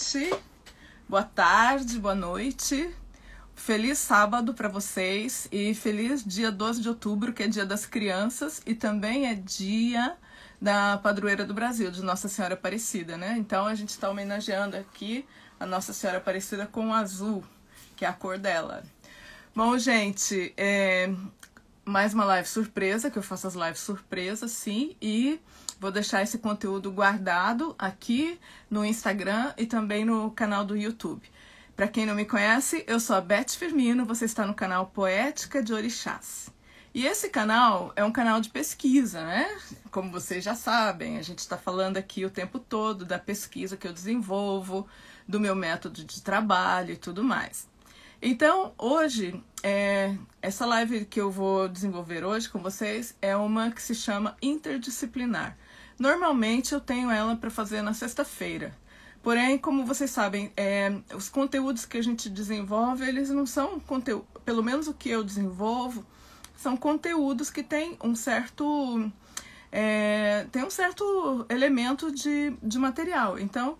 gente. Boa tarde, boa noite. Feliz sábado para vocês e feliz dia 12 de outubro, que é dia das crianças e também é dia da padroeira do Brasil, de Nossa Senhora Aparecida, né? Então a gente está homenageando aqui a Nossa Senhora Aparecida com o azul, que é a cor dela. Bom, gente, mais uma live surpresa, que eu faço as lives surpresas, sim, e vou deixar esse conteúdo guardado aqui no Instagram e também no canal do YouTube. Para quem não me conhece, eu sou a Beth Firmino, você está no canal Poética de Orixás. E esse canal é um canal de pesquisa, né? Como vocês já sabem, a gente está falando aqui o tempo todo da pesquisa que eu desenvolvo, do meu método de trabalho e tudo mais. Então, hoje, essa live que eu vou desenvolver hoje com vocês é uma que se chama interdisciplinar. Normalmente eu tenho ela para fazer na sexta-feira. Porém, como vocês sabem, os conteúdos que a gente desenvolve, eles não são conteúdo, pelo menos o que eu desenvolvo, são conteúdos que têm um certo elemento de material. Então,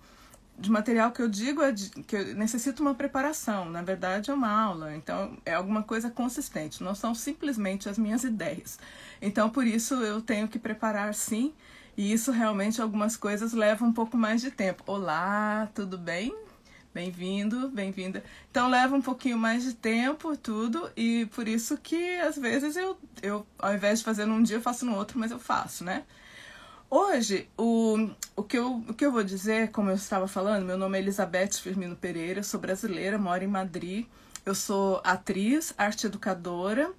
de material que eu digo que eu necessito uma preparação, na verdade é uma aula, então é alguma coisa consistente, não são simplesmente as minhas ideias. Então, por isso eu tenho que preparar sim, e isso realmente algumas coisas levam um pouco mais de tempo. Olá, tudo bem? Bem-vindo, bem-vinda. Então leva um pouquinho mais de tempo, tudo, e por isso que às vezes eu ao invés de fazer num dia, eu faço no outro, mas eu faço, né? Hoje, o que eu vou dizer, como eu estava falando, meu nome é Elizabeth Firmino Pereira, eu sou brasileira, moro em Madrid, eu sou atriz, arte educadora,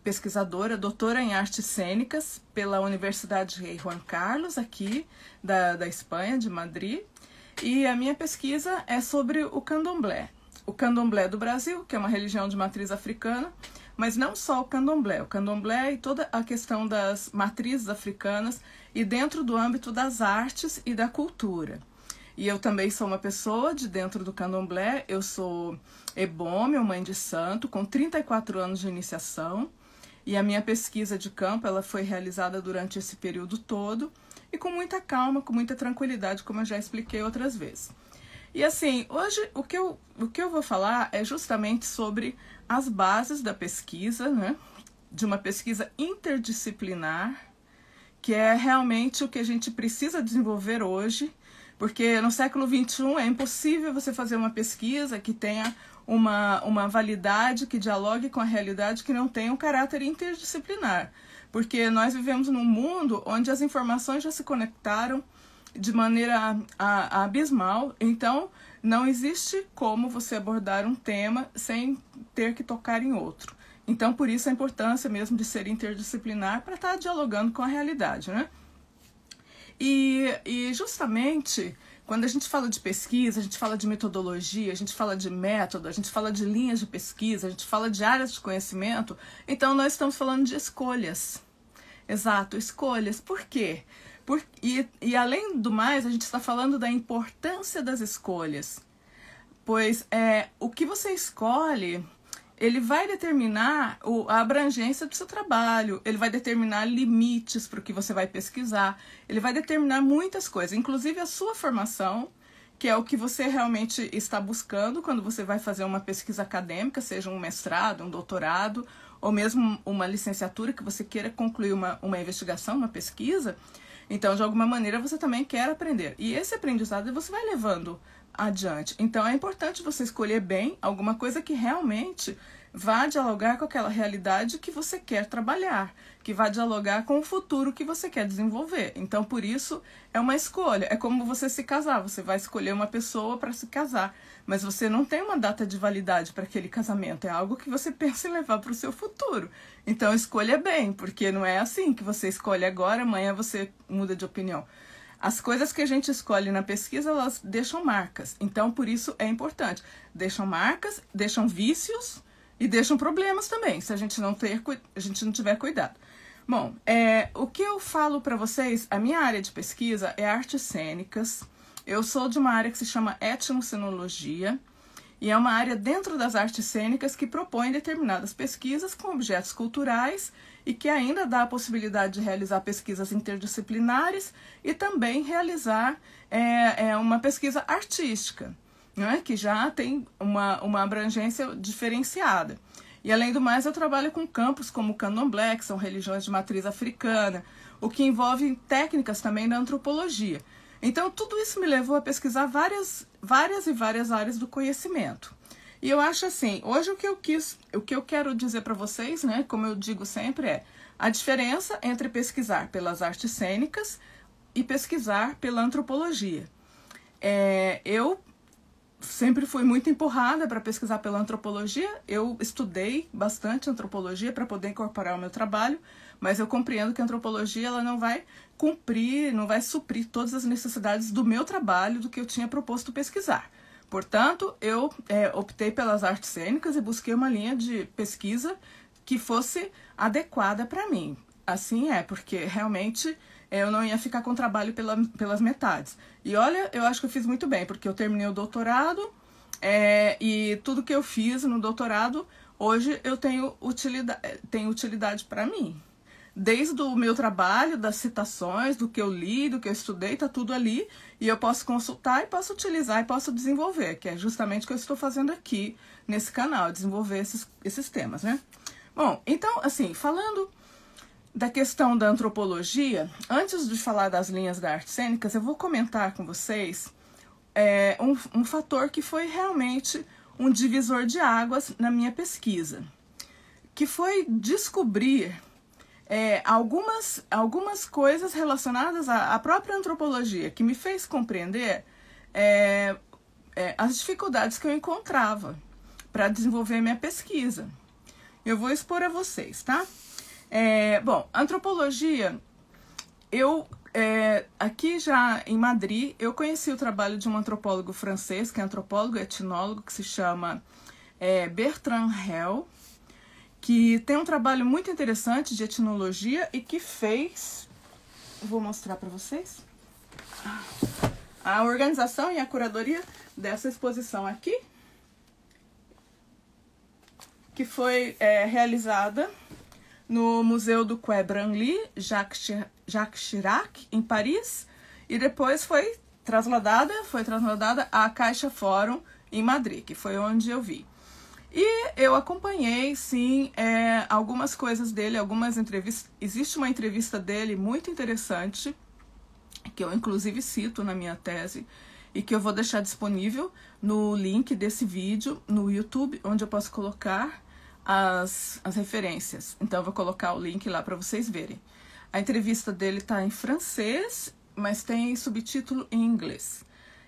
pesquisadora, doutora em artes cênicas pela Universidade Rei Juan Carlos, aqui da Espanha, de Madrid, e a minha pesquisa é sobre o candomblé. O candomblé do Brasil, que é uma religião de matriz africana, mas não só o candomblé e toda a questão das matrizes africanas e dentro do âmbito das artes e da cultura. E eu também sou uma pessoa de dentro do candomblé, eu sou ebome, ou mãe de santo, com 34 anos de iniciação, e a minha pesquisa de campo ela foi realizada durante esse período todo, e com muita calma, com muita tranquilidade, como eu já expliquei outras vezes. E assim, hoje o que eu vou falar é justamente sobre as bases da pesquisa, né? De uma pesquisa interdisciplinar, que é realmente o que a gente precisa desenvolver hoje, porque no século XXI é impossível você fazer uma pesquisa que tenha uma validade, que dialogue com a realidade, que não tenha um caráter interdisciplinar. Porque nós vivemos num mundo onde as informações já se conectaram de maneira abismal, então não existe como você abordar um tema sem ter que tocar em outro. Então, por isso a importância mesmo de ser interdisciplinar para estar dialogando com a realidade, né? E justamente quando a gente fala de pesquisa, a gente fala de metodologia, a gente fala de método, a gente fala de linhas de pesquisa, a gente fala de áreas de conhecimento, então nós estamos falando de escolhas. Exato, escolhas. Por quê? E além do mais, a gente está falando da importância das escolhas, pois o que você escolhe, ele vai determinar a abrangência do seu trabalho, ele vai determinar limites para o que você vai pesquisar, ele vai determinar muitas coisas, inclusive a sua formação, que é o que você realmente está buscando quando você vai fazer uma pesquisa acadêmica, seja um mestrado, um doutorado, ou mesmo uma licenciatura que você queira concluir uma investigação, uma pesquisa. Então, de alguma maneira, você também quer aprender. E esse aprendizado você vai levando adiante. Então, é importante você escolher bem alguma coisa que realmente vá dialogar com aquela realidade que você quer trabalhar, que vá dialogar com o futuro que você quer desenvolver. Então, por isso, é uma escolha. É como você se casar. Você vai escolher uma pessoa para se casar, mas você não tem uma data de validade para aquele casamento. É algo que você pensa em levar para o seu futuro. Então, escolha bem, porque não é assim que você escolhe agora, amanhã você muda de opinião. As coisas que a gente escolhe na pesquisa, elas deixam marcas. Então, por isso é importante. Deixam marcas, deixam vícios e deixam problemas também, se a gente não tiver cuidado. Bom, o que eu falo para vocês, a minha área de pesquisa é artes cênicas. Eu sou de uma área que se chama etnocenologia, e é uma área dentro das artes cênicas que propõe determinadas pesquisas com objetos culturais e que ainda dá a possibilidade de realizar pesquisas interdisciplinares e também realizar uma pesquisa artística, né, que já tem uma abrangência diferenciada. E, além do mais, eu trabalho com campos como o candomblé, que são religiões de matriz africana, o que envolve técnicas também da antropologia. Então, tudo isso me levou a pesquisar várias áreas do conhecimento. E eu acho assim, hoje o que eu quero dizer para vocês, né, como eu digo sempre, é a diferença entre pesquisar pelas artes cênicas e pesquisar pela antropologia. Eu sempre fui muito empurrada para pesquisar pela antropologia. Eu estudei bastante antropologia para poder incorporar ao meu trabalho, mas eu compreendo que a antropologia ela não vai suprir todas as necessidades do meu trabalho, do que eu tinha proposto pesquisar. Portanto, eu optei pelas artes cênicas e busquei uma linha de pesquisa que fosse adequada para mim. Assim porque realmente eu não ia ficar com o trabalho pelas metades. E olha, eu acho que eu fiz muito bem, porque eu terminei o doutorado e tudo que eu fiz no doutorado, hoje eu tenho utilidade para mim. Desde o meu trabalho, das citações, do que eu li, do que eu estudei, está tudo ali, e eu posso consultar e posso utilizar e posso desenvolver, que é justamente o que eu estou fazendo aqui nesse canal, desenvolver esses temas, né? Bom, então, assim, falando da questão da antropologia, antes de falar das linhas das artes cênicas, eu vou comentar com vocês um fator que foi realmente um divisor de águas na minha pesquisa, que foi descobrir algumas coisas relacionadas à própria antropologia, que me fez compreender as dificuldades que eu encontrava para desenvolver minha pesquisa. Eu vou expor a vocês, tá? Bom, antropologia, aqui já em Madrid, eu conheci o trabalho de um antropólogo francês, que é antropólogo e etnólogo, que se chama Bertrand Hell, que tem um trabalho muito interessante de etnologia e que fez, vou mostrar para vocês, a organização e a curadoria dessa exposição aqui, que foi realizada no Museu do Quai Branly, Jacques Chirac, em Paris, e depois foi trasladada à Caixa Fórum, em Madrid, que foi onde eu vi. E eu acompanhei, sim, algumas coisas dele, algumas entrevistas. Existe uma entrevista dele muito interessante, que eu inclusive cito na minha tese, e que eu vou deixar disponível no link desse vídeo no YouTube, onde eu posso colocar as referências. Então eu vou colocar o link lá para vocês verem. A entrevista dele está em francês, mas tem subtítulo em inglês.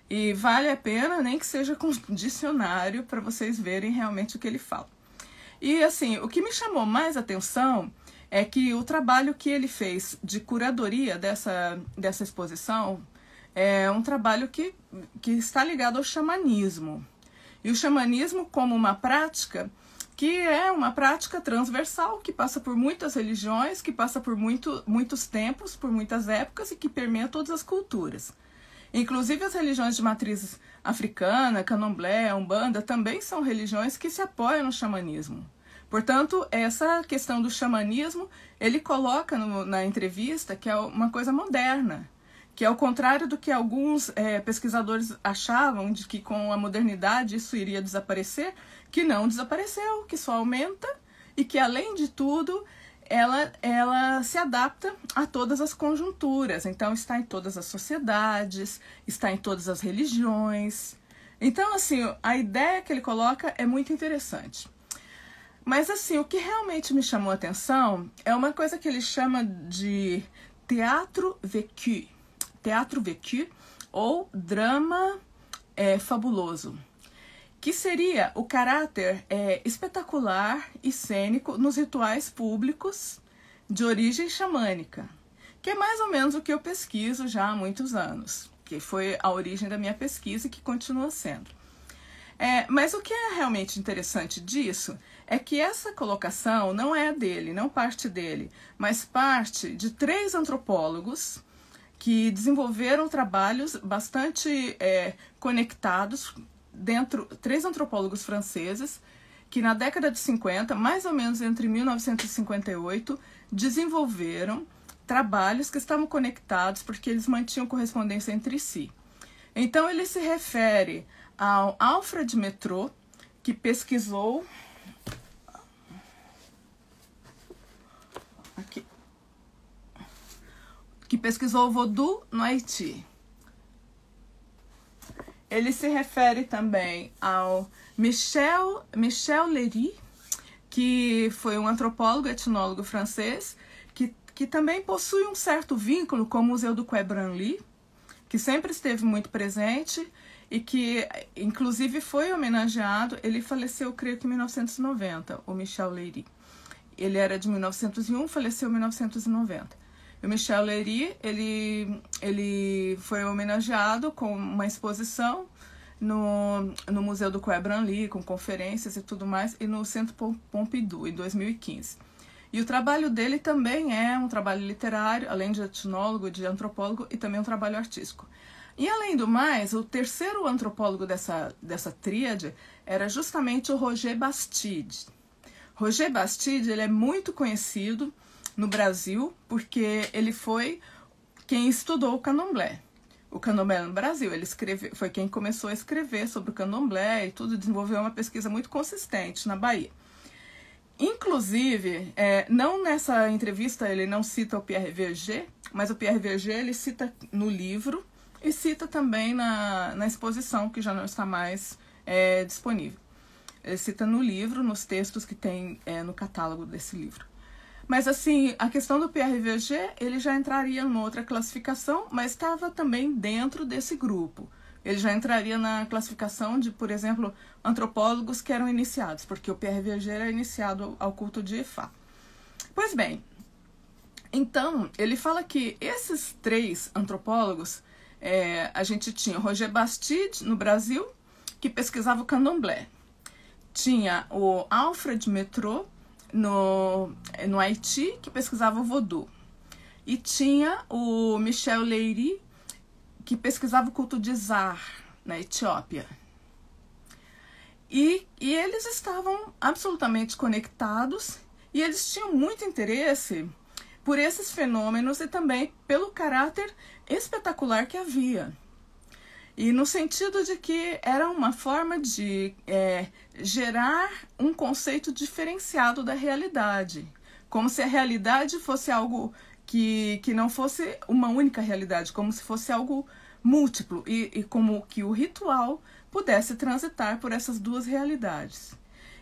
E vale a pena, nem que seja com dicionário, para vocês verem realmente o que ele fala. E assim, o que me chamou mais atenção é que o trabalho que ele fez de curadoria dessa exposição é um trabalho que está ligado ao xamanismo. E o xamanismo como uma prática que é uma prática transversal, que passa por muitas religiões, que passa por muitos tempos, por muitas épocas e que permeia todas as culturas. Inclusive as religiões de matriz africana, candomblé, umbanda, também são religiões que se apoiam no xamanismo. Portanto, essa questão do xamanismo, ele coloca na entrevista que é uma coisa moderna, que é ao contrário do que alguns pesquisadores achavam, de que com a modernidade isso iria desaparecer, que não desapareceu, que só aumenta e que, além de tudo, ela se adapta a todas as conjunturas. Então, está em todas as sociedades, está em todas as religiões. Então, assim, a ideia que ele coloca é muito interessante. Mas, assim, o que realmente me chamou a atenção é uma coisa que ele chama de théâtre vécu. Théâtre vécu ou drama fabuloso, que seria o caráter espetacular e cênico nos rituais públicos de origem xamânica, que é mais ou menos o que eu pesquiso já há muitos anos, que foi a origem da minha pesquisa e que continua sendo. Mas o que é realmente interessante disso é que essa colocação não é dele, não parte dele, mas parte de 3 antropólogos que desenvolveram trabalhos bastante conectados, 3 antropólogos franceses, que na década de 50, mais ou menos entre 1958, desenvolveram trabalhos que estavam conectados porque eles mantinham correspondência entre si. Então ele se refere ao Alfred Métraux, que pesquisou o Vodou no Haiti. Ele se refere também ao Michel Léry, que foi um antropólogo e etnólogo francês, que também possui um certo vínculo com o Museu do Quai Branly, que sempre esteve muito presente e que, inclusive, foi homenageado. Ele faleceu, creio que em 1990, o Michel Léry. Ele era de 1901, faleceu em 1990. O Michel Léry, ele foi homenageado com uma exposição no Museu do Quai Branly, com conferências e tudo mais, e no Centro Pompidou, em 2015. E o trabalho dele também é um trabalho literário, além de etnólogo, de antropólogo, e também um trabalho artístico. E, além do mais, o terceiro antropólogo dessa tríade era justamente o Roger Bastide. Roger Bastide, ele é muito conhecido no Brasil, porque ele foi quem estudou o candomblé. O candomblé no Brasil, foi quem começou a escrever sobre o candomblé e tudo, desenvolveu uma pesquisa muito consistente na Bahia. Inclusive, não nessa entrevista ele não cita o Pierre Verger, mas o Pierre Verger ele cita no livro e cita também na exposição, que já não está mais disponível. Ele cita no livro, nos textos que tem no catálogo desse livro. Mas, assim, a questão do Pierre Verger, ele já entraria numa outra classificação, mas estava também dentro desse grupo. Ele já entraria na classificação de, por exemplo, antropólogos que eram iniciados, porque o Pierre Verger era iniciado ao culto de Ifá. Pois bem, então, ele fala que esses três antropólogos, a gente tinha o Roger Bastide, no Brasil, que pesquisava o candomblé. Tinha o Alfred Métraux, no Haiti, que pesquisava o Vodou. E tinha o Michel Léry, que pesquisava o culto de Zar, na Etiópia. E eles estavam absolutamente conectados e eles tinham muito interesse por esses fenômenos e também pelo caráter espetacular que havia. E no sentido de que era uma forma de gerar um conceito diferenciado da realidade. Como se a realidade fosse algo que não fosse uma única realidade, como se fosse algo múltiplo. E como que o ritual pudesse transitar por essas duas realidades.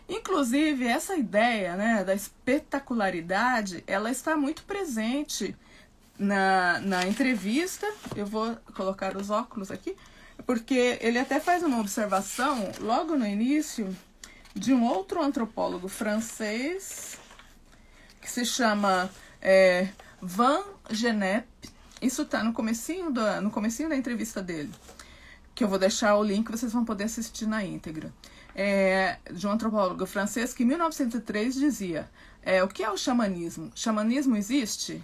Inclusive, essa ideia, né, da espetacularidade, ela está muito presente na entrevista. Eu vou colocar os óculos aqui. Porque ele até faz uma observação logo no início de um outro antropólogo francês que se chama Van Gennep. Isso está no comecinho da entrevista dele, que eu vou deixar o link, vocês vão poder assistir na íntegra. De um antropólogo francês que em 1903 dizia, o que é o xamanismo? Xamanismo existe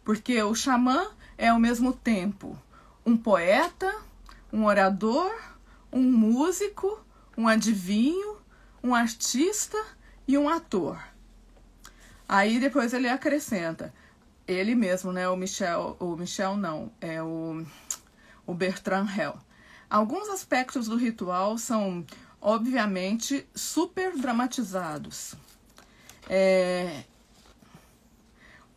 porque o xamã é ao mesmo tempo um poeta, um orador, um músico, um adivinho, um artista e um ator. Aí depois ele acrescenta, ele mesmo, né, o Bertrand Hell. Alguns aspectos do ritual são, obviamente, super dramatizados.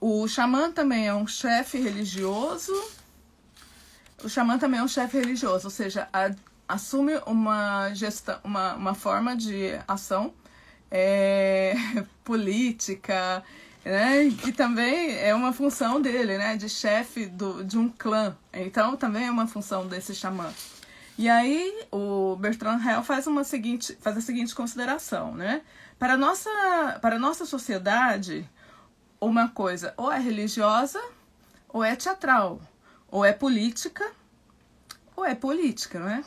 O xamã também é um chefe religioso. Ou seja, assume uma forma de ação política, né? E também é uma função dele, né? De chefe de um clã. Então, também é uma função desse xamã. E aí, o Bertrand Hell faz a seguinte consideração, né? Para a nossa sociedade, uma coisa ou é religiosa ou é teatral. Ou é política, não é?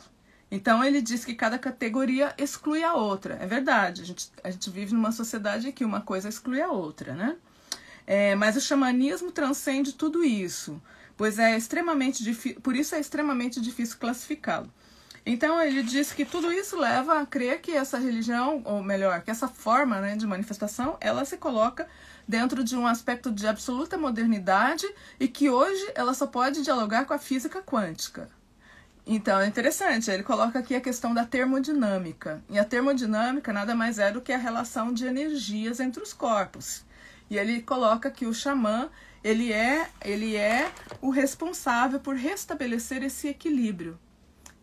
Então, ele diz que cada categoria exclui a outra. É verdade, a gente vive numa sociedade em que uma coisa exclui a outra, né? Mas o xamanismo transcende tudo isso, pois por isso é extremamente difícil classificá-lo. Então ele diz que tudo isso leva a crer que essa religião, ou melhor, que essa forma, né, de manifestação, ela se coloca dentro de um aspecto de absoluta modernidade e que hoje ela só pode dialogar com a física quântica. Então é interessante, ele coloca aqui a questão da termodinâmica. E a termodinâmica nada mais é do que a relação de energias entre os corpos. E ele coloca que o xamã, ele é o responsável por restabelecer esse equilíbrio,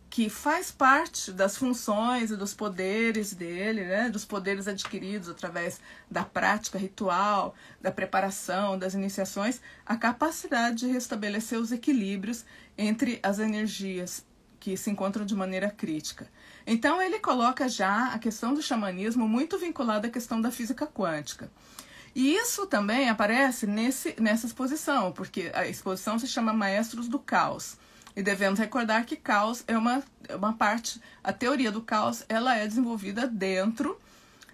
que faz parte das funções e dos poderes dele, né? Dos poderes adquiridos através da prática ritual, da preparação, das iniciações, a capacidade de restabelecer os equilíbrios entre as energias que se encontram de maneira crítica. Então ele coloca já a questão do xamanismo muito vinculada à questão da física quântica. E isso também aparece nessa exposição, porque a exposição se chama Maestros do Caos. E devemos recordar que caos é uma parte, a teoria do caos, ela é desenvolvida dentro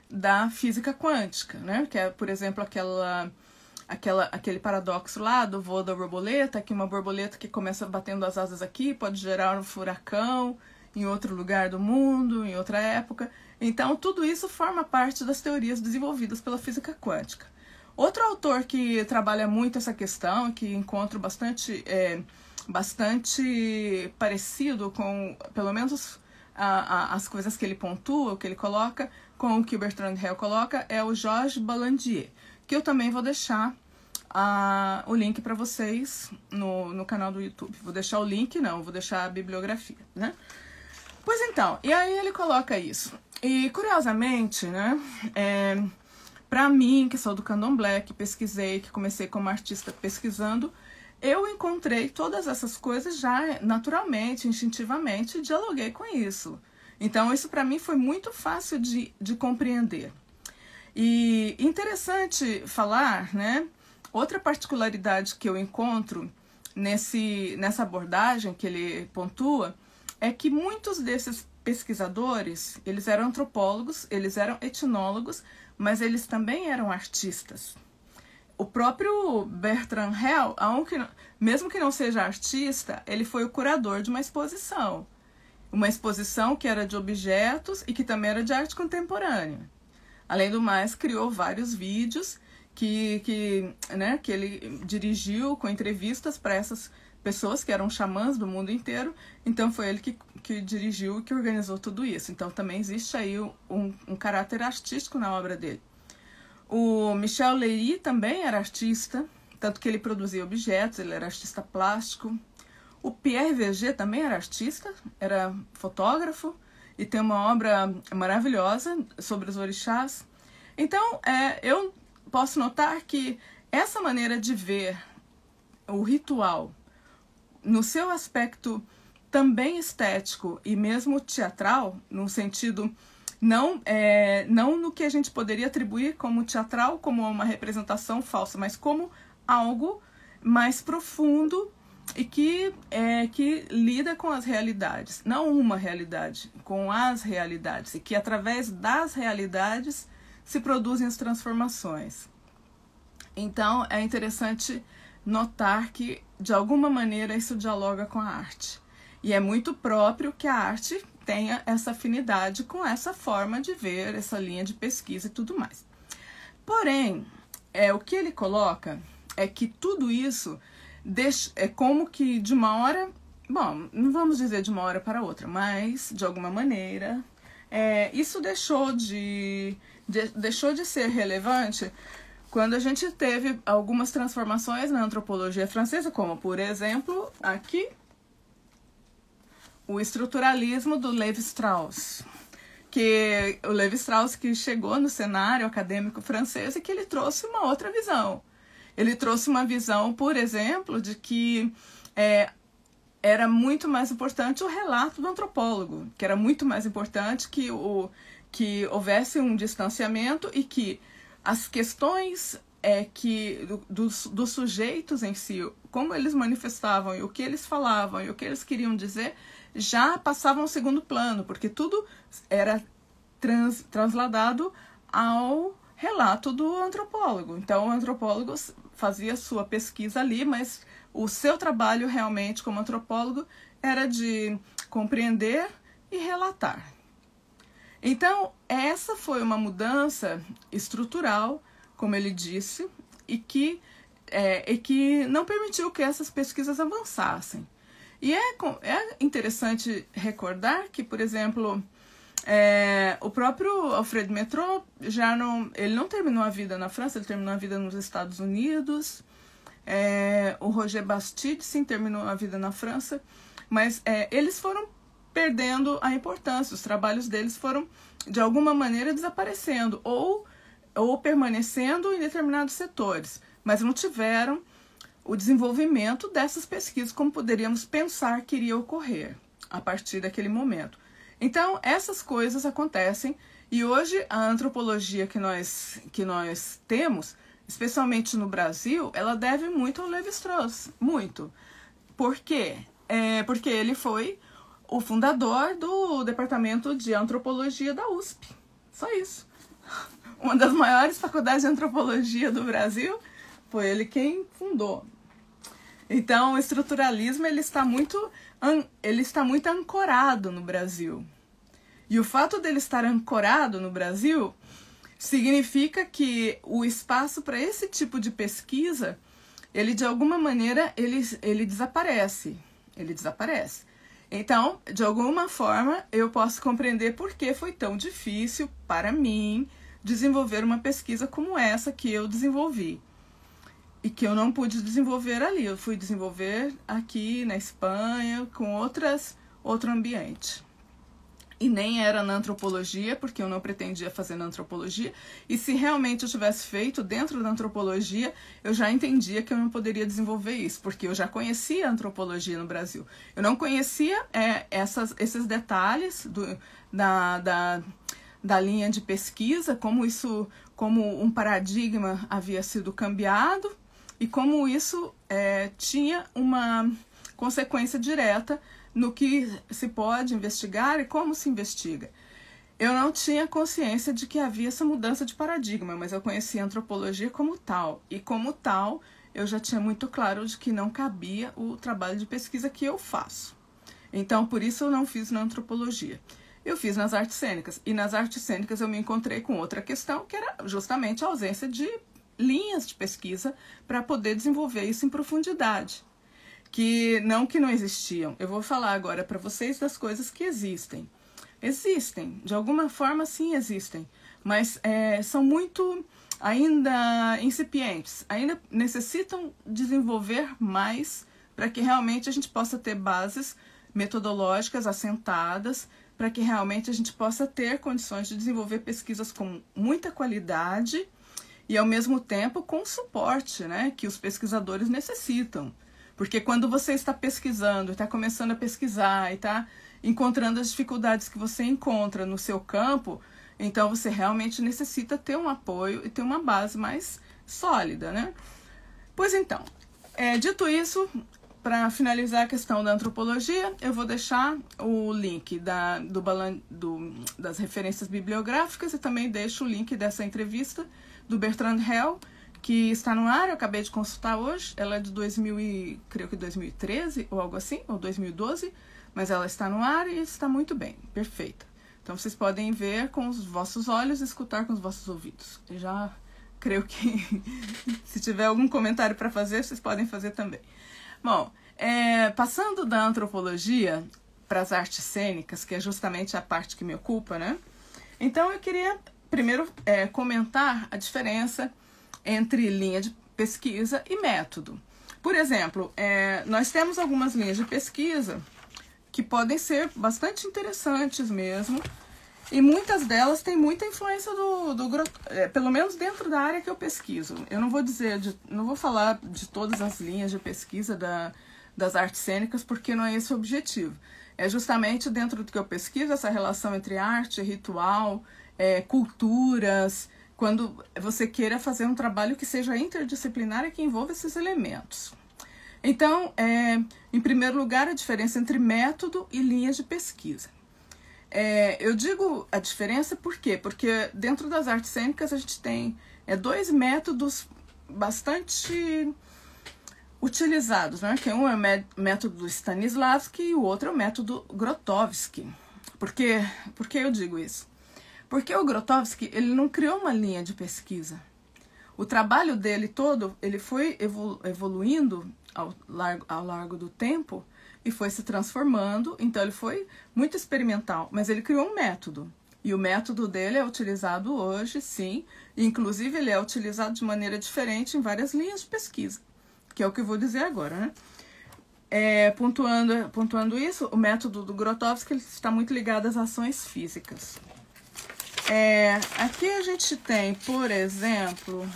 da física quântica, né? Que é, por exemplo, aquele paradoxo lá do voo da borboleta, que uma borboleta que começa batendo as asas aqui pode gerar um furacão em outro lugar do mundo, em outra época. Então, tudo isso forma parte das teorias desenvolvidas pela física quântica. Outro autor que trabalha muito essa questão, que encontro bastante parecido com, pelo menos, as coisas que ele pontua, o que ele coloca, com o que o Bertrand Russell coloca, é o Georges Ballandier, que eu também vou deixar o link para vocês no canal do YouTube. Vou deixar o link, não, vou deixar a bibliografia, né? Pois então, e aí ele coloca isso. E, curiosamente, né, para mim, que sou do candomblé, que pesquisei, que comecei como artista pesquisando, eu encontrei todas essas coisas já naturalmente, instintivamente, e dialoguei com isso. Então, isso para mim foi muito fácil de compreender. E interessante falar, né? Outra particularidade que eu encontro nessa abordagem que ele pontua é que muitos desses pesquisadores, eles eram antropólogos, eles eram etnólogos, mas eles também eram artistas. O próprio Bertrand Russell, mesmo que não seja artista, ele foi o curador de uma exposição que era de objetos e que também era de arte contemporânea. Além do mais, criou vários vídeos que ele dirigiu com entrevistas para essas pessoas que eram xamãs do mundo inteiro. Então foi ele que dirigiu e que organizou tudo isso. Então também existe aí um caráter artístico na obra dele. O Michel Leiry também era artista, tanto que ele produzia objetos, ele era artista plástico. O Pierre Verger também era artista, era fotógrafo e tem uma obra maravilhosa sobre os orixás. Então, eu posso notar que essa maneira de ver o ritual no seu aspecto também estético e mesmo teatral, no sentido não no que a gente poderia atribuir como teatral, como uma representação falsa, mas como algo mais profundo e que lida com as realidades, não uma realidade, com as realidades, e que através das realidades se produzem as transformações. Então é interessante notar que de alguma maneira isso dialoga com a arte. E é muito próprio que a arte tenha essa afinidade com essa forma de ver, essa linha de pesquisa e tudo mais. Porém, o que ele coloca é que tudo isso é como que de uma hora, bom, não vamos dizer de uma hora para outra, mas de alguma maneira isso deixou de ser relevante quando a gente teve algumas transformações na antropologia francesa, como, por exemplo, aqui, o estruturalismo do Lévi-Strauss, que o Lévi-Strauss que chegou no cenário acadêmico francês e que ele trouxe uma outra visão. Ele trouxe uma visão, por exemplo, de que era muito mais importante o relato do antropólogo, que era muito mais importante que houvesse um distanciamento e que as questões dos sujeitos em si, como eles manifestavam e o que eles falavam e o que eles queriam dizer, já passavam ao segundo plano, porque tudo era transladado ao relato do antropólogo. Então, o antropólogo fazia sua pesquisa ali, mas o seu trabalho realmente como antropólogo era de compreender e relatar. Então, essa foi uma mudança estrutural, como ele disse, e que não permitiu que essas pesquisas avançassem. E é interessante recordar que, por exemplo, o próprio Alfred Métraux ele não terminou a vida na França, ele terminou a vida nos Estados Unidos. O Roger Bastide, sim, terminou a vida na França, mas eles foram perdendo a importância, os trabalhos deles foram, de alguma maneira, desaparecendo ou permanecendo em determinados setores, mas não tiveram o desenvolvimento dessas pesquisas como poderíamos pensar que iria ocorrer a partir daquele momento. Então, essas coisas acontecem e hoje a antropologia que nós temos, especialmente no Brasil, ela deve muito ao Lévi-Strauss, muito. Por quê? Porque ele foi o fundador do Departamento de Antropologia da USP. Só isso. Uma das maiores faculdades de antropologia do Brasil, foi ele quem fundou. Então, o estruturalismo ele está muito ancorado no Brasil. E o fato dele estar ancorado no Brasil significa que o espaço para esse tipo de pesquisa, ele de alguma maneira, ele desaparece. Ele desaparece. Então, de alguma forma, eu posso compreender por que foi tão difícil para mim desenvolver uma pesquisa como essa que eu desenvolvi. E que eu não pude desenvolver ali. Eu fui desenvolver aqui na Espanha, com outro ambiente. E nem era na antropologia, porque eu não pretendia fazer na antropologia. E se realmente eu tivesse feito dentro da antropologia, eu já entendia que eu não poderia desenvolver isso, porque eu já conhecia a antropologia no Brasil. Eu não conhecia esses detalhes da linha de pesquisa, como um paradigma havia sido cambiado e como isso tinha uma consequência direta no que se pode investigar e como se investiga. Eu não tinha consciência de que havia essa mudança de paradigma, mas eu conhecia a antropologia como tal. E como tal, eu já tinha muito claro de que não cabia o trabalho de pesquisa que eu faço. Então, por isso eu não fiz na antropologia. Eu fiz nas artes cênicas. E nas artes cênicas eu me encontrei com outra questão, que era justamente a ausência de linhas de pesquisa para poder desenvolver isso em profundidade. Que não existiam. Eu vou falar agora para vocês das coisas que existem. Existem, de alguma forma sim existem, mas são muito ainda incipientes, ainda necessitam desenvolver mais para que realmente a gente possa ter bases metodológicas assentadas, para que realmente a gente possa ter condições de desenvolver pesquisas com muita qualidade e ao mesmo tempo com suporte, né, que os pesquisadores necessitam. Porque quando você está pesquisando, está começando a pesquisar e está encontrando as dificuldades que você encontra no seu campo, então você realmente necessita ter um apoio e ter uma base mais sólida, né? Pois então, dito isso, para finalizar a questão da antropologia, eu vou deixar o link das referências bibliográficas e também deixo o link dessa entrevista do Bertrand Hell, que está no ar, eu acabei de consultar hoje, ela é de 2013 ou algo assim, ou 2012, mas ela está no ar e está muito bem, perfeita. Então vocês podem ver com os vossos olhos e escutar com os vossos ouvidos. Eu já creio que se tiver algum comentário para fazer, vocês podem fazer também. Bom, passando da antropologia para as artes cênicas, que é justamente a parte que me ocupa, né? Então eu queria primeiro comentar a diferença entre linha de pesquisa e método. Por exemplo, nós temos algumas linhas de pesquisa que podem ser bastante interessantes mesmo, e muitas delas têm muita influência pelo menos dentro da área que eu pesquiso. Eu não vou falar de todas as linhas de pesquisa das artes cênicas, porque não é esse o objetivo. É justamente dentro do que eu pesquiso, essa relação entre arte, ritual, culturas, quando você queira fazer um trabalho que seja interdisciplinar e que envolva esses elementos. Então, em primeiro lugar, a diferença entre método e linhas de pesquisa. Eu digo a diferença por quê? Porque dentro das artes cênicas a gente tem dois métodos bastante utilizados, né? Que um é o método Stanislavski e o outro é o método Grotowski. Por que eu digo isso? Porque o Grotowski, ele não criou uma linha de pesquisa. O trabalho dele todo, ele foi evoluindo ao largo do tempo e foi se transformando. Então, ele foi muito experimental, mas ele criou um método. E o método dele é utilizado hoje, sim. Inclusive, ele é utilizado de maneira diferente em várias linhas de pesquisa, que é o que eu vou dizer agora, né? Pontuando isso, o método do Grotowski ele está muito ligado às ações físicas. Aqui a gente tem, por exemplo,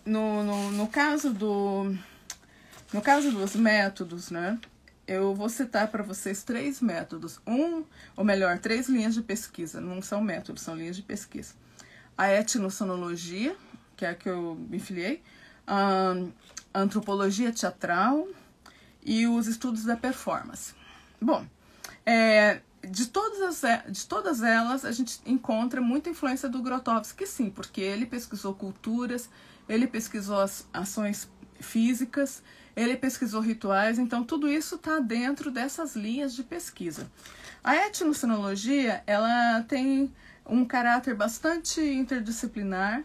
no caso dos métodos, né? Eu vou citar para vocês 3 métodos. Ou melhor, 3 linhas de pesquisa. Não são métodos, são linhas de pesquisa. A etnosonologia, que é a que eu me filiei, a antropologia teatral e os estudos da performance. Bom, de todas elas, a gente encontra muita influência do Grotowski, sim, porque ele pesquisou culturas, ele pesquisou ações físicas, ele pesquisou rituais, então tudo isso está dentro dessas linhas de pesquisa. A etnosonologia, ela tem um caráter bastante interdisciplinar,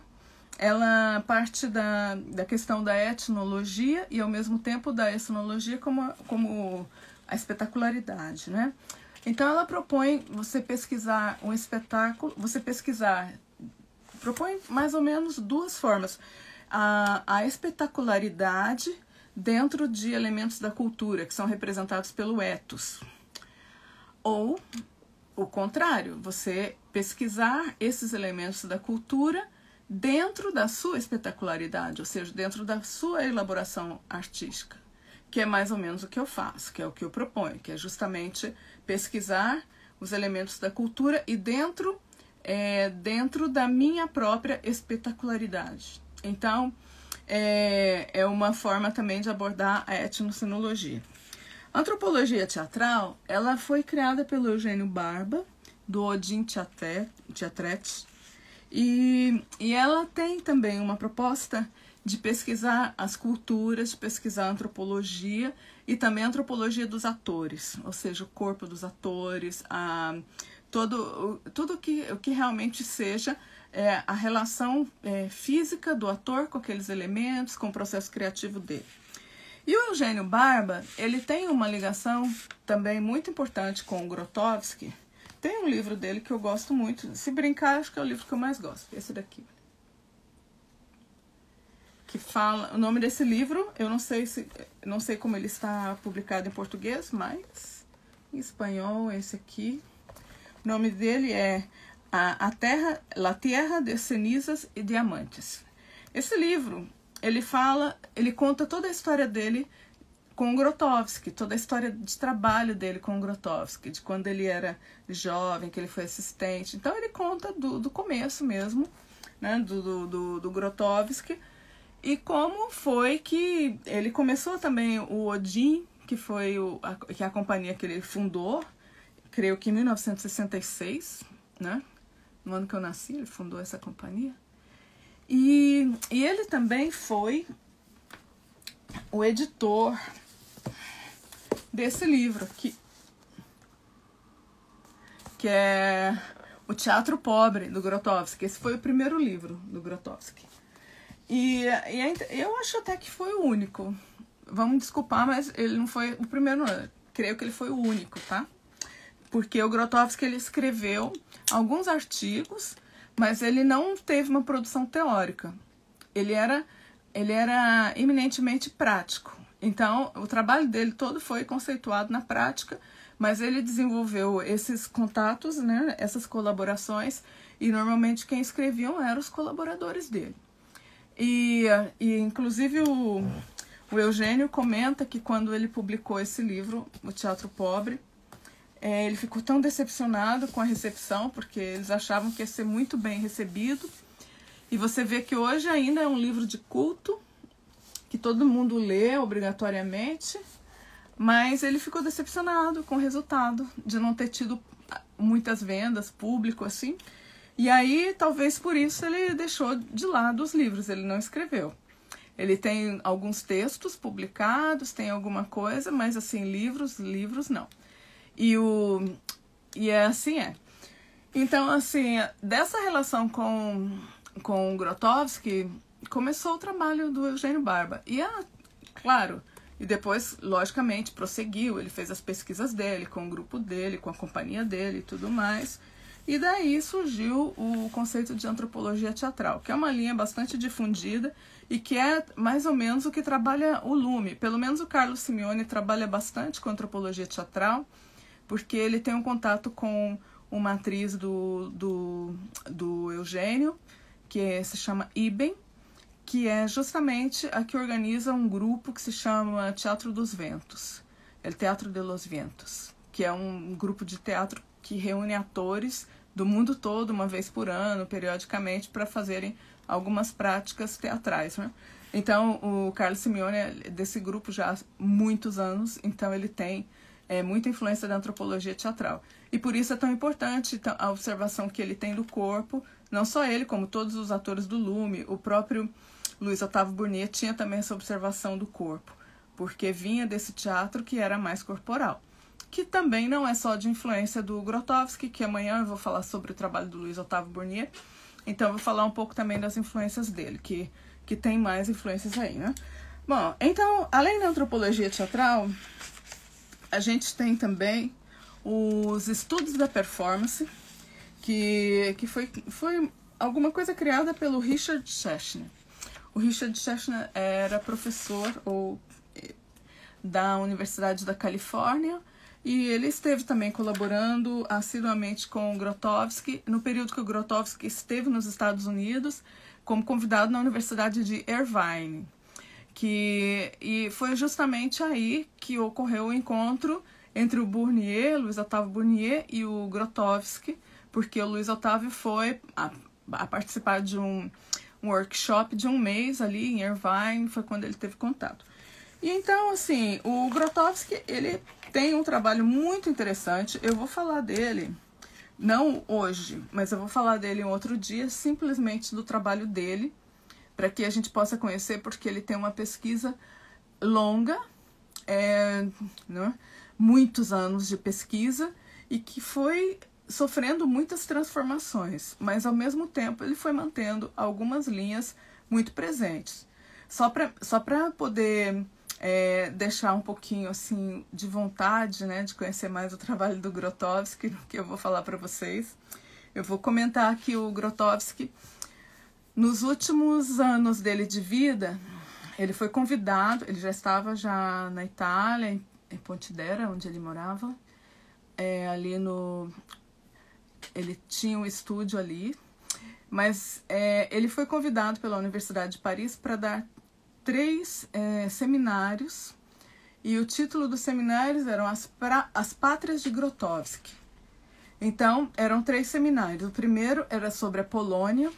ela parte da questão da etnologia e ao mesmo tempo da etnologia como a espetacularidade, né? Então ela propõe você pesquisar um espetáculo, propõe mais ou menos 2 formas. A espetacularidade dentro de elementos da cultura, que são representados pelo ethos. Ou, o contrário, você pesquisar esses elementos da cultura dentro da sua espetacularidade, ou seja, dentro da sua elaboração artística, que é mais ou menos o que eu faço, que é o que eu proponho, que é justamente pesquisar os elementos da cultura e dentro da minha própria espetacularidade. Então, é uma forma também de abordar a etnocenologia. A antropologia teatral, ela foi criada pelo Eugênio Barba, do Odin Teatret, e ela tem também uma proposta de pesquisar as culturas, de pesquisar a antropologia e também a antropologia dos atores, ou seja, o corpo dos atores, tudo o que realmente seja a relação física do ator com aqueles elementos, com o processo criativo dele. E o Eugênio Barba, ele tem uma ligação também muito importante com o Grotowski. Tem um livro dele que eu gosto muito, se brincar, acho que é o livro que eu mais gosto, esse daqui. Que fala, o nome desse livro, eu não sei como ele está publicado em português, mas em espanhol, esse aqui. O nome dele é La Tierra de Cenizas e Diamantes. Esse livro, ele conta toda a história dele com o Grotowski, toda a história de trabalho dele com o Grotowski, de quando ele era jovem, que ele foi assistente. Então ele conta do começo mesmo, né, do Grotowski, e como foi que ele começou também o Odin, que foi a companhia que ele fundou, creio que em 1966, né? No ano que eu nasci, ele fundou essa companhia. E ele também foi o editor desse livro aqui, que é O Teatro Pobre, do Grotowski. Esse foi o primeiro livro do Grotowski. E eu acho até que foi o único. Vamos desculpar, mas ele não foi o primeiro, não. Creio que ele foi o único, tá? Porque o Grotowski, ele escreveu alguns artigos, mas ele não teve uma produção teórica. Ele era eminentemente prático. Então, o trabalho dele todo foi conceituado na prática, mas ele desenvolveu esses contatos, né, essas colaborações, e normalmente quem escreviam eram os colaboradores dele. E inclusive, o Eugênio comenta que quando ele publicou esse livro, O Teatro Pobre, ele ficou tão decepcionado com a recepção, porque eles achavam que ia ser muito bem recebido. E você vê que hoje ainda é um livro de culto, que todo mundo lê obrigatoriamente, mas ele ficou decepcionado com o resultado de não ter tido muitas vendas, público, assim. E aí, talvez por isso, ele deixou de lado os livros, ele não escreveu. Ele tem alguns textos publicados, tem alguma coisa, mas assim, livros não. E assim é. Então, assim, dessa relação com o Grotowski, começou o trabalho do Eugênio Barba. Claro, e depois, logicamente, prosseguiu. Ele fez as pesquisas dele, com o grupo dele, com a companhia dele e tudo mais. E daí surgiu o conceito de antropologia teatral, que é uma linha bastante difundida e que é mais ou menos o que trabalha o Lume. Pelo menos o Carlos Simeone trabalha bastante com antropologia teatral, porque ele tem um contato com uma atriz do Eugênio, que se chama Iben, que é justamente a que organiza um grupo que se chama Teatro dos Ventos, El Teatro de los Vientos, que é um grupo de teatro que reúne atores do mundo todo, uma vez por ano, periodicamente, para fazerem algumas práticas teatrais, né? Então, o Carlos Simeone é desse grupo já há muitos anos, então ele tem muita influência da antropologia teatral. E por isso é tão importante a observação que ele tem do corpo, não só ele, como todos os atores do Lume. O próprio Luiz Otávio Burnier tinha também essa observação do corpo, porque vinha desse teatro que era mais corporal, que também não é só de influência do Grotowski, que amanhã eu vou falar sobre o trabalho do Luiz Otávio Burnier, então eu vou falar um pouco também das influências dele, que tem mais influências aí, né? Bom, então, além da antropologia teatral, a gente tem também os estudos da performance, que foi alguma coisa criada pelo Richard Schechner. O Richard Schechner era professor da Universidade da Califórnia e ele esteve também colaborando assiduamente com o Grotowski no período que o Grotowski esteve nos Estados Unidos como convidado na Universidade de Irvine. E foi justamente aí que ocorreu o encontro entre o Burnier, Luiz Otávio Burnier, e o Grotowski, porque o Luiz Otávio foi a participar de um workshop de um mês ali em Irvine, foi quando ele teve contato. E então, assim, o Grotowski, ele tem um trabalho muito interessante. Eu vou falar dele, não hoje, mas eu vou falar dele um outro dia, simplesmente do trabalho dele, para que a gente possa conhecer, porque ele tem uma pesquisa longa, né, muitos anos de pesquisa, e que foi sofrendo muitas transformações, mas ao mesmo tempo ele foi mantendo algumas linhas muito presentes. Só para poder deixar um pouquinho assim de vontade, né, de conhecer mais o trabalho do Grotowski, que eu vou falar para vocês. Eu vou comentar que o Grotowski, nos últimos anos dele de vida, ele foi convidado, ele já estava na Itália, em Pontedera, onde ele morava, ele tinha um estúdio ali, mas ele foi convidado pela Universidade de Paris para dar 3 seminários, e o título dos seminários eram As Pátrias de Grotowski. Então, eram 3 seminários. O primeiro era sobre a Polônia,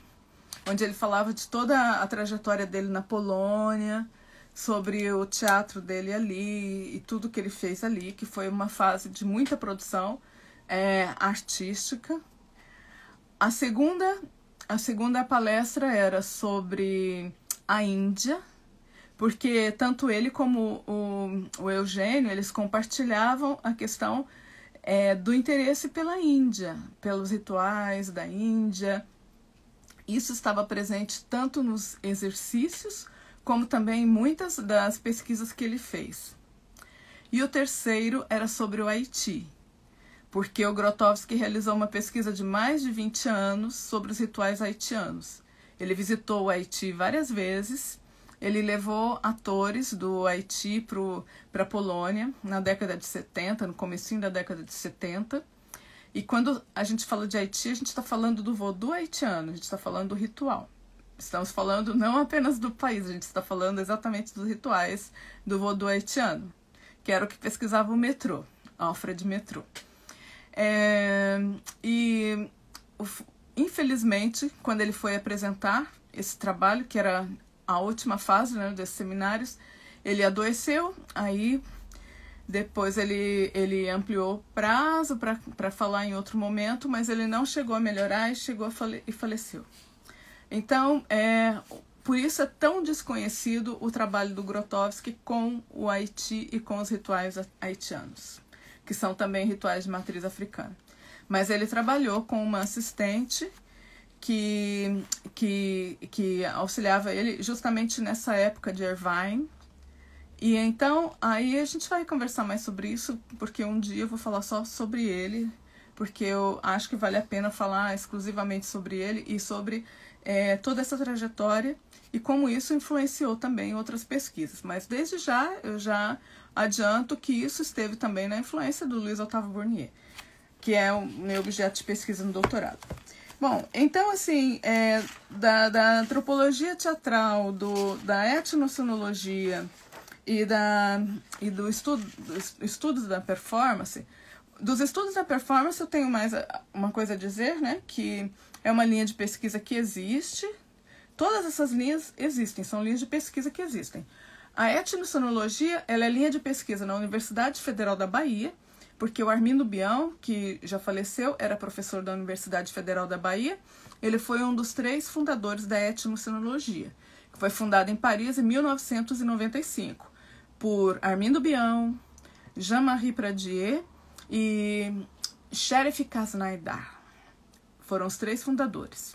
onde ele falava de toda a trajetória dele na Polônia, sobre o teatro dele ali e tudo que ele fez ali, que foi uma fase de muita produção artística. A segunda palestra era sobre a Índia, porque tanto ele como o Eugênio, eles compartilhavam a questão do interesse pela Índia, pelos rituais da Índia. Isso estava presente tanto nos exercícios, como também em muitas das pesquisas que ele fez. E o terceiro era sobre o Haiti, porque o Grotowski realizou uma pesquisa de mais de 20 anos sobre os rituais haitianos. Ele visitou o Haiti várias vezes, ele levou atores do Haiti para a Polônia na década de 70, no comecinho da década de 70. E quando a gente fala de Haiti, a gente está falando do voodoo haitiano, a gente está falando do ritual. Estamos falando não apenas do país, a gente está falando exatamente dos rituais do voodoo haitiano, que era o que pesquisava o Métraux, Alfred Métraux. Infelizmente, quando ele foi apresentar esse trabalho, que era a última fase, né, desses seminários, ele adoeceu, aí depois ele ampliou o prazo para falar em outro momento, mas ele não chegou a melhorar e chegou e faleceu. Então, por isso é tão desconhecido o trabalho do Grotowski com o Haiti e com os rituais haitianos, que são também rituais de matriz africana. Mas ele trabalhou com uma assistente que auxiliava ele justamente nessa época de Irvine. E então, aí a gente vai conversar mais sobre isso, porque um dia eu vou falar só sobre ele, porque eu acho que vale a pena falar exclusivamente sobre ele e sobre toda essa trajetória e como isso influenciou também outras pesquisas. Mas desde já, eu já adianto que isso esteve também na influência do Luiz Otávio Bournier, que é o meu objeto de pesquisa no doutorado. Bom, então, assim, da antropologia teatral, da etnocenologia e dos estudos da performance, dos estudos da performance eu tenho mais uma coisa a dizer, né, que é uma linha de pesquisa que existe. Todas essas linhas existem, são linhas de pesquisa que existem. A etnocenologia, ela é linha de pesquisa na Universidade Federal da Bahia, porque o Armindo Bião, que já faleceu, era professor da Universidade Federal da Bahia. Ele foi um dos 3 fundadores da etnocenologia, que foi fundada em Paris em 1995, por Armindo Bião, Jean-Marie Pradier e Sheriff Kasnaidar. Foram os 3 fundadores.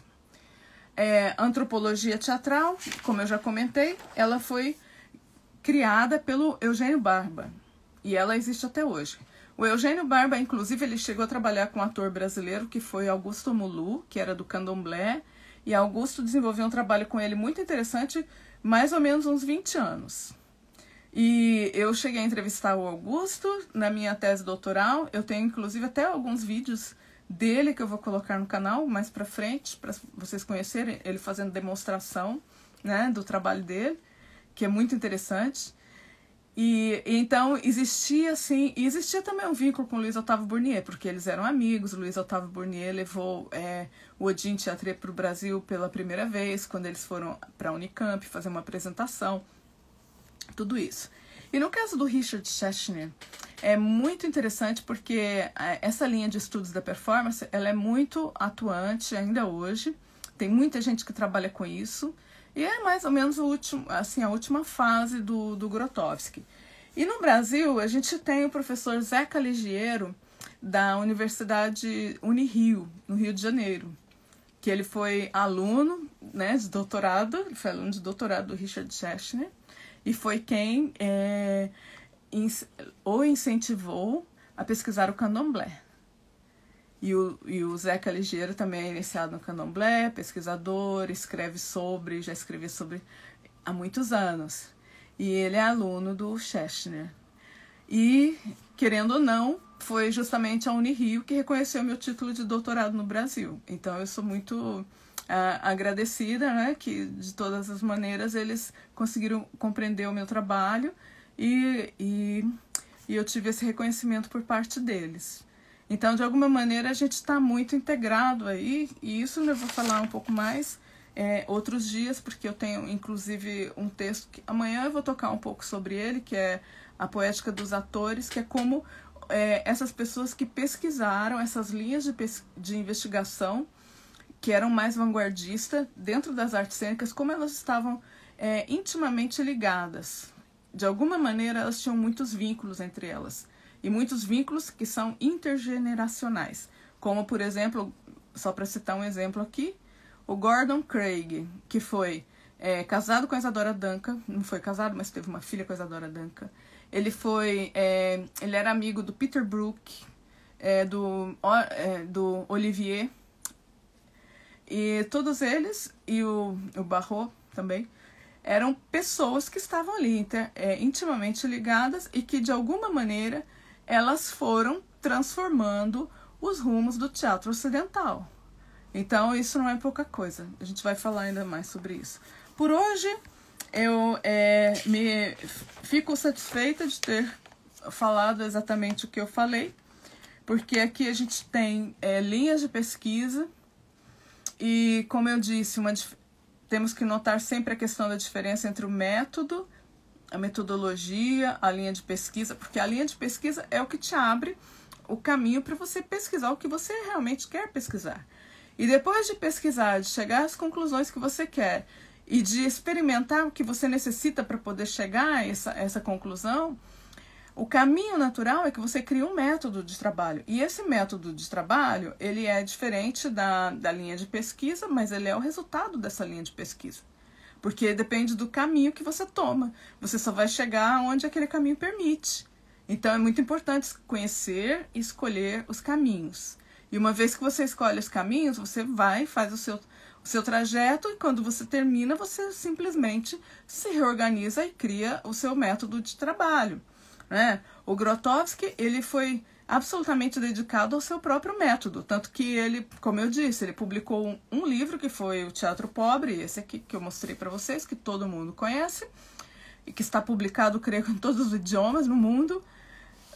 Antropologia teatral, como eu já comentei, ela foi criada pelo Eugênio Barba, e ela existe até hoje. O Eugênio Barba, inclusive, ele chegou a trabalhar com um ator brasileiro que foi Augusto Mulu, que era do Candomblé, e Augusto desenvolveu um trabalho com ele muito interessante, mais ou menos uns 20 anos. E eu cheguei a entrevistar o Augusto na minha tese doutoral. Eu tenho, inclusive, até alguns vídeos dele que eu vou colocar no canal mais pra frente, para vocês conhecerem ele fazendo demonstração, né, do trabalho dele, que é muito interessante. E então existia assim, e existia também um vínculo com o Luiz Otávio Bournier, porque eles eram amigos. O Luiz Otávio Bournier levou o Odin Teatre para o Brasil pela primeira vez, quando eles foram para a Unicamp fazer uma apresentação, tudo isso. E no caso do Richard Schechner, é muito interessante porque essa linha de estudos da performance, ela é muito atuante ainda hoje, tem muita gente que trabalha com isso, e é mais ou menos a última fase do Grotowski. E no Brasil, a gente tem o professor Zé Caligiero, da Universidade Unirio, no Rio de Janeiro, que ele foi aluno, né, de doutorado, ele foi aluno de doutorado do Richard Schechner, e foi quem o incentivou a pesquisar o candomblé. E o Zé Caligiero também é iniciado no candomblé, pesquisador, já escreveu sobre há muitos anos. E ele é aluno do Schechner. E, querendo ou não, foi justamente a Unirio que reconheceu meu título de doutorado no Brasil. Então eu sou muito agradecida, né, que de todas as maneiras eles conseguiram compreender o meu trabalho e eu tive esse reconhecimento por parte deles. Então, de alguma maneira, a gente está muito integrado aí, e isso eu vou falar um pouco mais outros dias, porque eu tenho, inclusive, um texto que amanhã eu vou tocar um pouco sobre ele, que é a poética dos atores, que é como essas pessoas que pesquisaram essas linhas de investigação, que eram mais vanguardistas dentro das artes cênicas, como elas estavam intimamente ligadas. De alguma maneira, elas tinham muitos vínculos entre elas. E muitos vínculos que são intergeneracionais. Como, por exemplo, só para citar um exemplo aqui, o Gordon Craig, que foi casado com a Isadora Duncan, não foi casado, mas teve uma filha com a Isadora Duncan. Ele era amigo do Peter Brook, do Olivier, e todos eles, e o Barrault também, eram pessoas que estavam ali intimamente ligadas e que, de alguma maneira, elas foram transformando os rumos do teatro ocidental. Então, isso não é pouca coisa. A gente vai falar ainda mais sobre isso. Por hoje, eu me fico satisfeita de ter falado exatamente o que eu falei, porque aqui a gente tem linhas de pesquisa e, como eu disse, temos que notar sempre a questão da diferença entre o método, a metodologia, a linha de pesquisa, porque a linha de pesquisa é o que te abre o caminho para você pesquisar o que você realmente quer pesquisar. E depois de pesquisar, de chegar às conclusões que você quer e de experimentar o que você necessita para poder chegar a essa conclusão, o caminho natural é que você crie um método de trabalho. E esse método de trabalho, ele é diferente da linha de pesquisa, mas ele é o resultado dessa linha de pesquisa. Porque depende do caminho que você toma. Você só vai chegar onde aquele caminho permite. Então é muito importante conhecer e escolher os caminhos. E uma vez que você escolhe os caminhos, você vai, faz o seu trajeto, e quando você termina, você simplesmente se reorganiza e cria o seu método de trabalho, né? O Grotowski, ele foi absolutamente dedicado ao seu próprio método, tanto que ele, como eu disse, ele publicou um livro que foi o Teatro Pobre, esse aqui que eu mostrei para vocês, que todo mundo conhece, e que está publicado, creio, em todos os idiomas no mundo.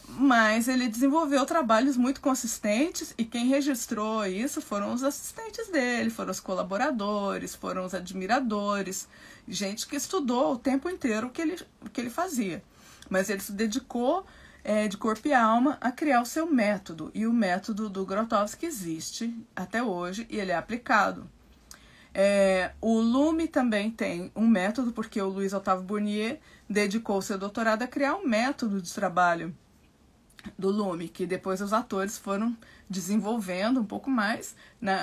Mas ele desenvolveu trabalhos muito consistentes, e quem registrou isso foram os assistentes dele, foram os colaboradores, foram os admiradores, gente que estudou o tempo inteiro o que ele fazia. Mas ele se dedicou de corpo e alma a criar o seu método, e o método do Grotowski existe até hoje e ele é aplicado. O Lume também tem um método, porque o Luiz Otávio Bournier dedicou seu doutorado a criar um método de trabalho do Lume, que depois os atores foram desenvolvendo um pouco mais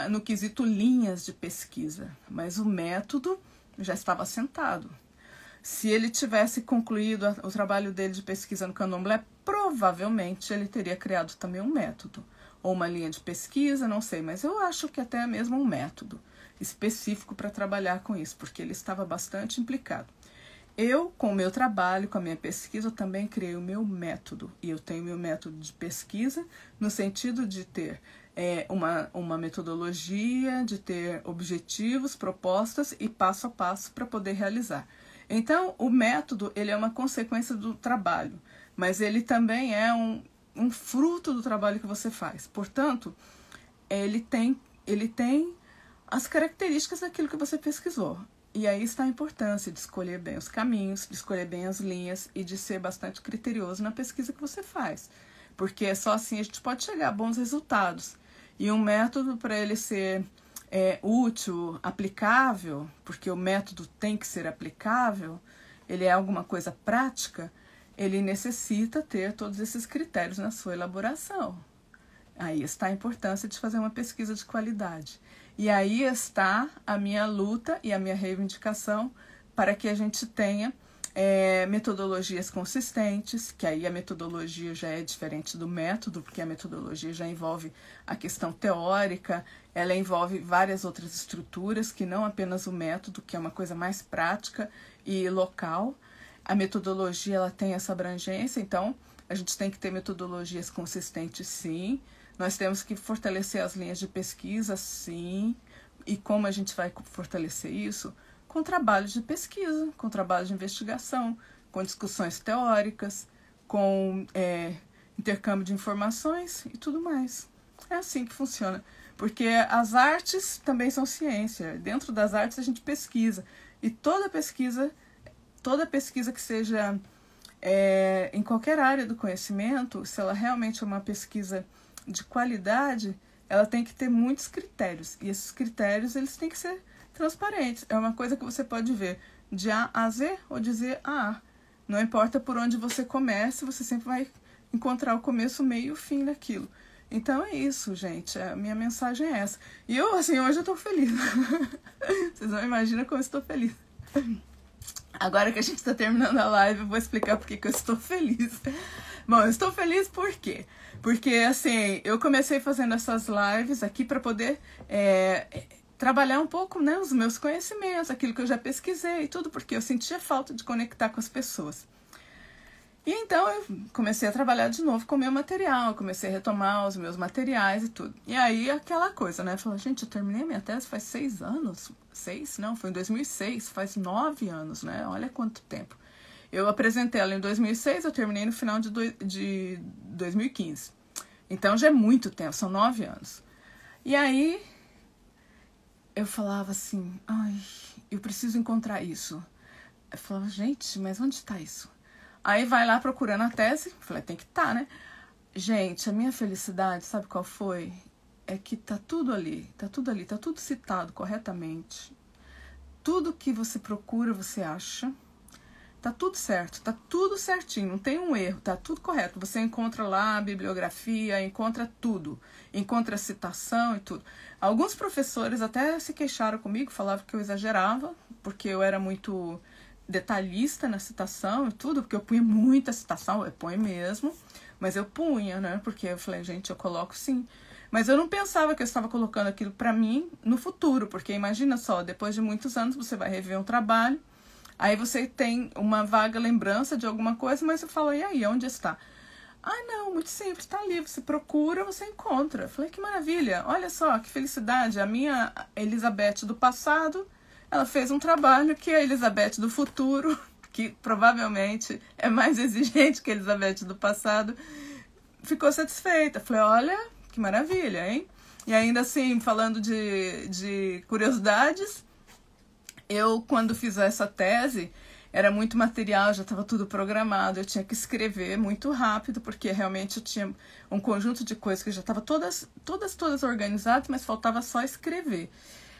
no quesito linhas de pesquisa, mas o método já estava assentado. Se ele tivesse concluído o trabalho dele de pesquisa no candomblé, provavelmente ele teria criado também um método, ou uma linha de pesquisa, não sei, mas eu acho que até mesmo um método específico para trabalhar com isso, porque ele estava bastante implicado. Eu, com o meu trabalho, com a minha pesquisa, eu também criei o meu método. E eu tenho meu método de pesquisa no sentido de ter uma metodologia, de ter objetivos, propostas e passo a passo para poder realizar. Então, o método, ele é uma consequência do trabalho, mas ele também é um fruto do trabalho que você faz. Portanto, ele tem as características daquilo que você pesquisou. E aí está a importância de escolher bem os caminhos, de escolher bem as linhas e de ser bastante criterioso na pesquisa que você faz. Porque só assim a gente pode chegar a bons resultados. E um método, para ele ser útil, aplicável, porque o método tem que ser aplicável, ele é alguma coisa prática, ele necessita ter todos esses critérios na sua elaboração. Aí está a importância de fazer uma pesquisa de qualidade. E aí está a minha luta e a minha reivindicação para que a gente tenha metodologias consistentes, que aí a metodologia já é diferente do método, porque a metodologia já envolve a questão teórica, ela envolve várias outras estruturas, que não apenas o método, que é uma coisa mais prática e local. A metodologia, ela tem essa abrangência, então a gente tem que ter metodologias consistentes, sim. Nós temos que fortalecer as linhas de pesquisa, sim. E como a gente vai fortalecer isso? Com trabalhos de pesquisa, com trabalhos de investigação, com discussões teóricas, com intercâmbio de informações e tudo mais. É assim que funciona. Porque as artes também são ciência. Dentro das artes a gente pesquisa. E toda pesquisa que seja em qualquer área do conhecimento, se ela realmente é uma pesquisa de qualidade, ela tem que ter muitos critérios. E esses critérios, eles têm que ser transparentes. É uma coisa que você pode ver de A a Z ou de Z a A. Não importa por onde você comece, você sempre vai encontrar o começo, o meio e o fim daquilo. Então é isso, gente. A minha mensagem é essa. E eu, assim, hoje eu tô feliz. Vocês não imaginam como eu estou feliz. Agora que a gente está terminando a live, eu vou explicar por que eu estou feliz. Bom, eu estou feliz por quê? Porque, assim, eu comecei fazendo essas lives aqui para poder trabalhar um pouco, né, os meus conhecimentos, aquilo que eu já pesquisei e tudo, porque eu sentia falta de conectar com as pessoas. E então eu comecei a trabalhar de novo com o meu material, comecei a retomar os meus materiais e tudo. E aí aquela coisa, né? Falei, gente, eu terminei minha tese faz 6 anos. 6? Não, foi em 2006, faz 9 anos, né? Olha quanto tempo. Eu apresentei ela em 2006, eu terminei no final de 2015. Então já é muito tempo, são 9 anos. E aí eu falava assim, ai, eu preciso encontrar isso. Eu falava, gente, mas onde está isso? Aí vai lá procurando a tese, falei, tem que estar, né? Gente, a minha felicidade, sabe qual foi? É que tá tudo ali, tá tudo citado corretamente. tudo que você procura, você acha. Tá tudo certo, tá tudo certinho, não tem um erro, tá tudo correto. Você encontra lá a bibliografia, encontra tudo, encontra citação e tudo. Alguns professores até se queixaram comigo, falavam que eu exagerava, porque eu era muito detalhista na citação e tudo, porque eu punha muita citação, eu ponho mesmo, mas eu punha, né? Porque eu falei, gente, eu coloco sim. Mas eu não pensava que eu estava colocando aquilo para mim no futuro, porque imagina só, depois de muitos anos você vai rever um trabalho, aí você tem uma vaga lembrança de alguma coisa, mas você fala, e aí, onde está? Ah, não, muito simples, está ali, você procura, você encontra. Eu falei, que maravilha, olha só, que felicidade. A minha Elizabeth do passado, ela fez um trabalho que a Elizabeth do futuro, que provavelmente é mais exigente que a Elizabeth do passado, ficou satisfeita. Eu falei, olha, que maravilha, hein? E ainda assim, falando de curiosidades, eu, quando fiz essa tese, era muito material, já estava tudo programado, eu tinha que escrever muito rápido, porque realmente eu tinha um conjunto de coisas que já estavam todas organizadas, mas faltava só escrever.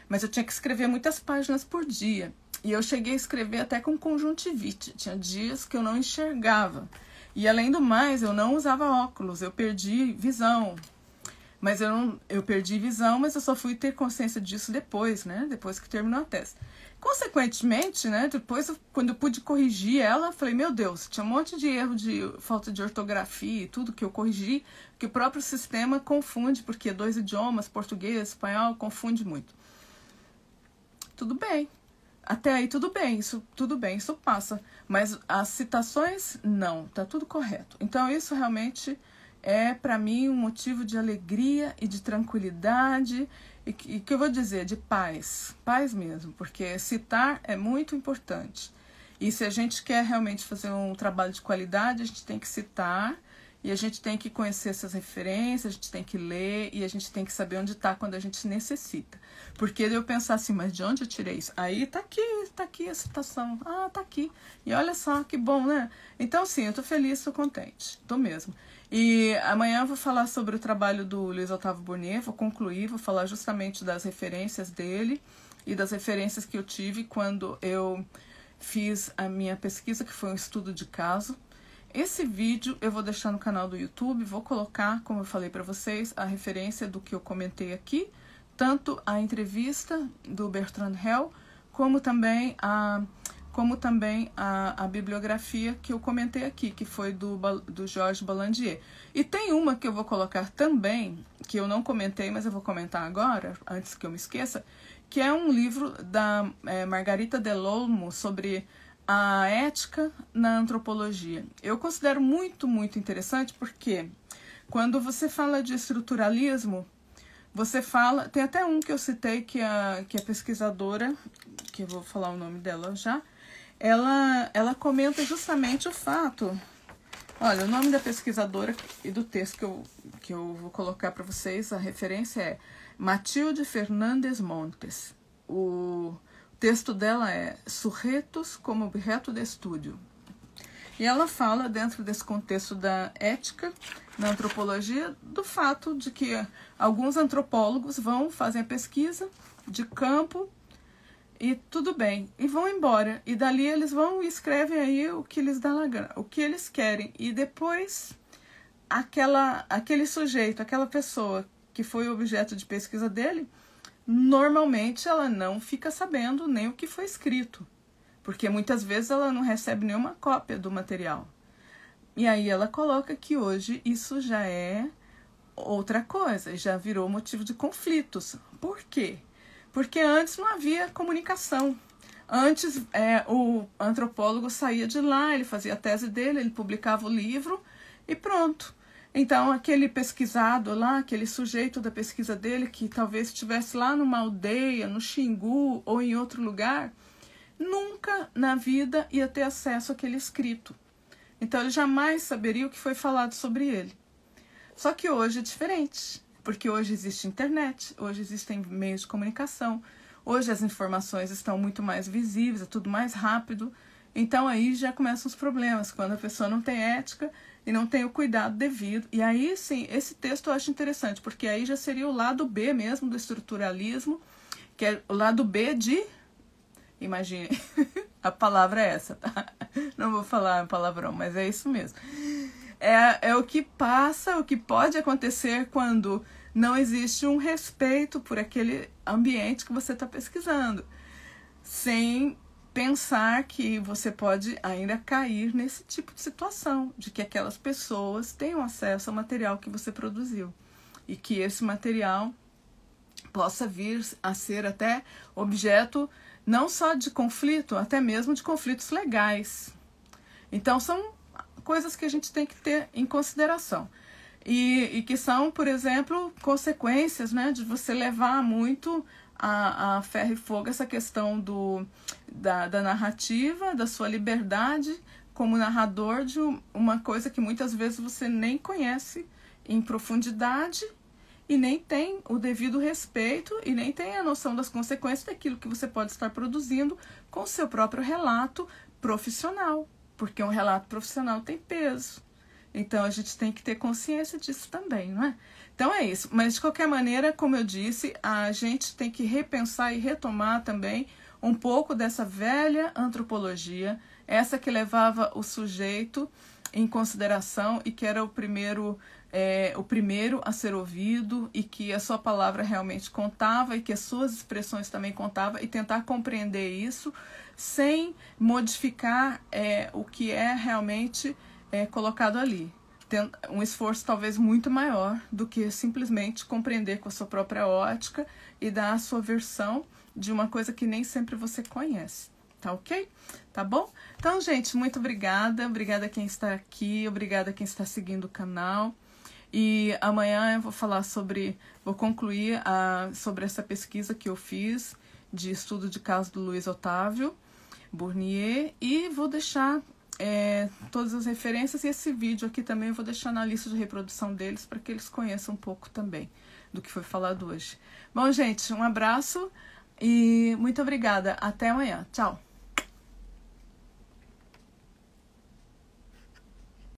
Mas eu tinha que escrever muitas páginas por dia. E eu cheguei a escrever até com conjuntivite. Tinha dias que eu não enxergava. E além do mais, eu não usava óculos, eu perdi visão. Mas eu perdi visão, mas eu só fui ter consciência disso depois, né? Depois que terminou a tese. Consequentemente, né, depois, quando eu pude corrigir ela, falei, meu Deus, tinha um monte de erro de falta de ortografia e tudo que eu corrigi, que o próprio sistema confunde, porque 2 idiomas, português, espanhol, confunde muito. Tudo bem. Até aí tudo bem, isso passa. Mas as citações, não, tá tudo correto. Então isso realmente é, para mim, um motivo de alegria e de tranquilidade e que eu vou dizer, de paz mesmo, porque citar é muito importante. E se a gente quer realmente fazer um trabalho de qualidade, a gente tem que citar e a gente tem que conhecer essas referências, a gente tem que ler e a gente tem que saber onde está quando a gente necessita. Porque eu pensar assim, mas de onde eu tirei isso? Aí tá aqui a citação. Ah, tá aqui. E olha só, que bom, né? Então, sim, eu tô feliz, tô contente. Tô mesmo. E amanhã eu vou falar sobre o trabalho do Luiz Otávio Burnier, vou concluir, vou falar justamente das referências dele e das referências que eu tive quando eu fiz a minha pesquisa, que foi um estudo de caso. Esse vídeo eu vou deixar no canal do YouTube, vou colocar, como eu falei para vocês, a referência do que eu comentei aqui, tanto a entrevista do Bertrand Hell, como também a bibliografia que eu comentei aqui, que foi do Georges Ballandier. E tem uma que eu vou colocar também, que eu não comentei, mas eu vou comentar agora, antes que eu me esqueça, que é um livro da Margarita Delolmo sobre a ética na antropologia. Eu considero muito, muito interessante porque quando você fala de estruturalismo, você fala... Tem até um que eu citei que a pesquisadora, que eu vou falar o nome dela já, ela comenta justamente o fato... Olha, o nome da pesquisadora e do texto que eu vou colocar para vocês, a referência é Matilde Fernandes Montes. O texto dela é Sujetos como objeto de estudo. E ela fala, dentro desse contexto da ética na antropologia, do fato de que alguns antropólogos fazem a pesquisa de campo e tudo bem, e vão embora. E dali eles vão e escrevem aí o que eles dão na gana, o que eles querem. E depois, aquele sujeito, aquela pessoa que foi o objeto de pesquisa dele, normalmente ela não fica sabendo nem o que foi escrito. Porque muitas vezes ela não recebe nenhuma cópia do material. E aí ela coloca que hoje isso já é outra coisa, já virou motivo de conflitos. Por quê? Porque antes não havia comunicação. Antes o antropólogo saía de lá, ele fazia a tese dele, ele publicava o livro e pronto. Então aquele pesquisado lá, aquele sujeito da pesquisa dele, que talvez estivesse lá numa aldeia, no Xingu ou em outro lugar, nunca na vida ia ter acesso àquele escrito. Então ele jamais saberia o que foi falado sobre ele. Só que hoje é diferente. Porque hoje existe internet, hoje existem meios de comunicação, hoje as informações estão muito mais visíveis, é tudo mais rápido. Então aí já começam os problemas, quando a pessoa não tem ética e não tem o cuidado devido. E aí sim, esse texto eu acho interessante, porque aí já seria o lado B mesmo do estruturalismo, que é o lado B de Imagine, a palavra é essa, tá? Não vou falar palavrão, mas é isso mesmo. É o que passa, o que pode acontecer quando não existe um respeito por aquele ambiente que você está pesquisando, sem pensar que você pode ainda cair nesse tipo de situação, de que aquelas pessoas tenham acesso ao material que você produziu e que esse material possa vir a ser até objeto não só de conflito, até mesmo de conflitos legais. Então, são coisas que a gente tem que ter em consideração. E que são, por exemplo, consequências, né, de você levar muito a ferro e fogo essa questão da narrativa, da sua liberdade como narrador de uma coisa que muitas vezes você nem conhece em profundidade e nem tem o devido respeito e nem tem a noção das consequências daquilo que você pode estar produzindo com o seu próprio relato profissional, porque um relato profissional tem peso. Então, a gente tem que ter consciência disso também, não é? Então, é isso. Mas, de qualquer maneira, como eu disse, a gente tem que repensar e retomar também um pouco dessa velha antropologia, essa que levava o sujeito em consideração e que era o primeiro a ser ouvido e que a sua palavra realmente contava e que as suas expressões também contavam e tentar compreender isso sem modificar o que é realmente colocado ali. Tem um esforço talvez muito maior do que simplesmente compreender com a sua própria ótica e dar a sua versão de uma coisa que nem sempre você conhece. Tá ok? Tá bom? Então, gente, muito obrigada. Obrigada a quem está aqui, obrigada a quem está seguindo o canal. E amanhã eu vou concluir sobre essa pesquisa que eu fiz de estudo de caso do Luiz Otávio Bournier e vou deixar todas as referências e esse vídeo aqui também eu vou deixar na lista de reprodução deles para que eles conheçam um pouco também do que foi falado hoje. Bom, gente, um abraço e muito obrigada. Até amanhã. Tchau!